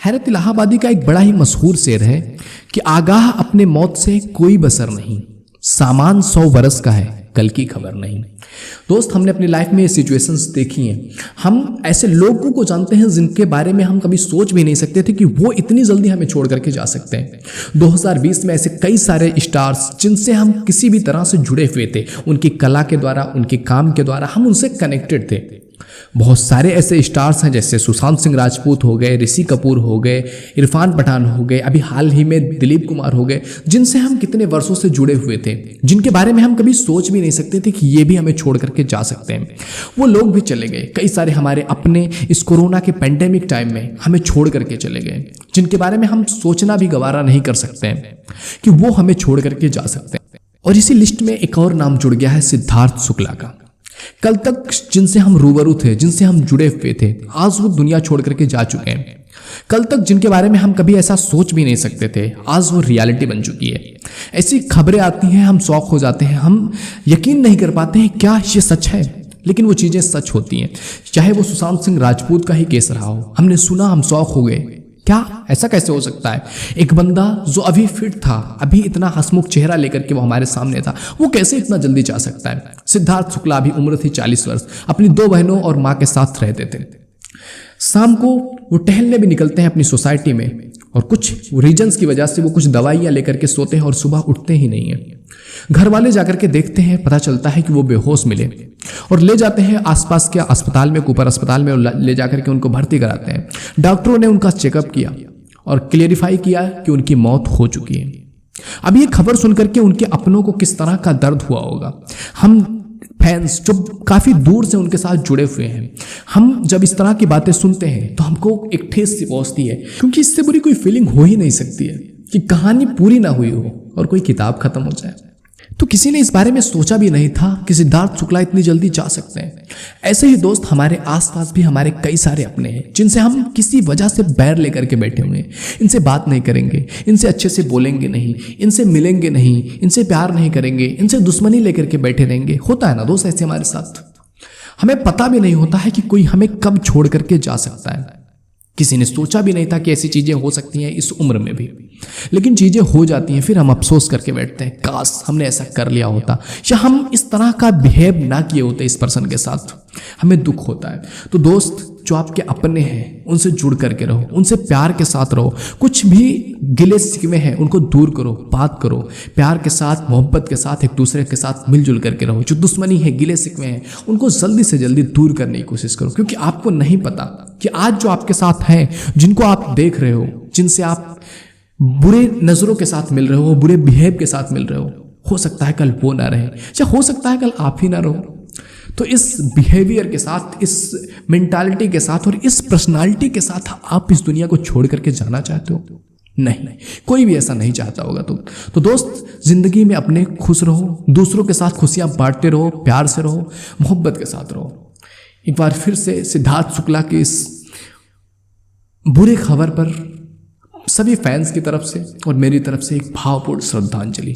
हैरत इलाहाबादी का एक बड़ा ही मशहूर शेर है कि आगाह अपने मौत से कोई बसर नहीं, सामान 100 बरस का है, कल की खबर नहीं। दोस्त, हमने अपनी लाइफ में ये सिचुएशंस देखी हैं। हम ऐसे लोगों को जानते हैं जिनके बारे में हम कभी सोच भी नहीं सकते थे कि वो इतनी जल्दी हमें छोड़ करके जा सकते हैं। 2020 में ऐसे कई सारे स्टार्स जिनसे हम किसी भी तरह से जुड़े हुए थे, उनकी कला के द्वारा, उनके काम के द्वारा हम उनसे कनेक्टेड थे। बहुत सारे ऐसे स्टार्स हैं जैसे सुशांत सिंह राजपूत हो गए, ऋषि कपूर हो गए, इरफान पठान हो गए, अभी हाल ही में दिलीप कुमार हो गए, जिनसे हम कितने वर्षों से जुड़े हुए थे, जिनके बारे में हम कभी सोच भी नहीं सकते थे कि ये भी हमें छोड़ करके जा सकते हैं। वो लोग भी चले गए। कई सारे हमारे अपने इस कोरोना के पेंडेमिक टाइम में हमें छोड़ करके चले गए, जिनके बारे में हम सोचना भी गवारा नहीं कर सकते हैं कि वो हमें छोड़ करके जा सकते हैं। और इसी लिस्ट में एक और नाम जुड़ गया है सिद्धार्थ शुक्ला का। कल तक जिनसे हम रूबरू थे, जिनसे हम जुड़े हुए थे, आज वो दुनिया छोड़ करके जा चुके हैं। कल तक जिनके बारे में हम कभी ऐसा सोच भी नहीं सकते थे, आज वो रियलिटी बन चुकी है। ऐसी खबरें आती हैं, हम शॉक हो जाते हैं, हम यकीन नहीं कर पाते हैं क्या ये सच है, लेकिन वो चीजें सच होती हैं। चाहे वो सुशांत सिंह राजपूत का ही केस रहा हो, हमने सुना, हम शॉक हो गए, क्या ऐसा कैसे हो सकता है? एक बंदा जो अभी फिट था, अभी इतना हंसमुख चेहरा लेकर के वो हमारे सामने था, वो कैसे इतना जल्दी जा सकता है? सिद्धार्थ शुक्ला, अभी उम्र थी 40 वर्ष, अपनी 2 बहनों और माँ के साथ रहते थे। शाम को वो टहलने भी निकलते हैं अपनी सोसाइटी में, और कुछ रीजंस की वजह से वो कुछ दवाइयाँ लेकर के सोते हैं और सुबह उठते ही नहीं है। घर वाले जाकर के देखते हैं, पता चलता है कि वो बेहोश मिले, और ले जाते हैं आसपास के अस्पताल में, कूपर अस्पताल में, और ले जाकर के उनको भर्ती कराते हैं। डॉक्टरों ने उनका चेकअप किया और क्लियरिफाई किया कि उनकी मौत हो चुकी है। अब ये खबर सुनकर के उनके अपनों को किस तरह का दर्द हुआ होगा। हम फैंस जो काफ़ी दूर से उनके साथ जुड़े हुए हैं, हम जब इस तरह की बातें सुनते हैं तो हमको एक ठेस सी पहुंचती है, क्योंकि इससे बुरी कोई फीलिंग हो ही नहीं सकती है कि कहानी पूरी ना हुई हो और कोई किताब खत्म हो जाए। तो किसी ने इस बारे में सोचा भी नहीं था कि सिद्धार्थ शुक्ला इतनी जल्दी जा सकते हैं। ऐसे ही दोस्त, हमारे आसपास भी हमारे कई सारे अपने हैं जिनसे हम किसी वजह से बैर लेकर के बैठे हुए हैं। इनसे बात नहीं करेंगे, इनसे अच्छे से बोलेंगे नहीं, इनसे मिलेंगे नहीं, इनसे प्यार नहीं करेंगे, इनसे दुश्मनी लेकर के बैठे रहेंगे। होता है ना दोस्त ऐसे हमारे साथ। हमें पता भी नहीं होता है कि कोई हमें कब छोड़ करके जा सकता है। किसी ने सोचा भी नहीं था कि ऐसी चीज़ें हो सकती हैं इस उम्र में भी, लेकिन चीज़ें हो जाती हैं। फिर हम अफसोस करके बैठते हैं, काश हमने ऐसा कर लिया होता, या हम इस तरह का बिहेव ना किए होते इस पर्सन के साथ। हमें दुख होता है। तो दोस्त, जो आपके अपने हैं उनसे जुड़ करके रहो, उनसे प्यार के साथ रहो। कुछ भी गिले शिकवे हैं उनको दूर करो, बात करो, प्यार के साथ, मोहब्बत के साथ, एक दूसरे के साथ मिलजुल करके रहो। जो दुश्मनी है, गिले शिकवे हैं, उनको जल्दी से जल्दी दूर करने की कोशिश करो, क्योंकि आपको नहीं पता कि आज जो आपके साथ हैं, जिनको आप देख रहे हो, जिनसे आप बुरे नज़रों के साथ मिल रहे हो, बुरे बिहेव के साथ मिल रहे हो सकता है कल वो ना रहे, या हो सकता है कल आप ही ना रहो। तो इस बिहेवियर के साथ, इस मेंटालिटी के साथ और इस पर्सनालिटी के साथ आप इस दुनिया को छोड़ करके जाना चाहते हो? नहीं, कोई भी ऐसा नहीं चाहता होगा। तो दोस्त, जिंदगी में अपने खुश रहो, दूसरों के साथ खुशियां बांटते रहो, प्यार से रहो, मोहब्बत के साथ रहो। एक बार फिर से सिद्धार्थ शुक्ला की इस बुरी खबर पर सभी फैंस की तरफ से और मेरी तरफ से एक भावपूर्ण श्रद्धांजलि।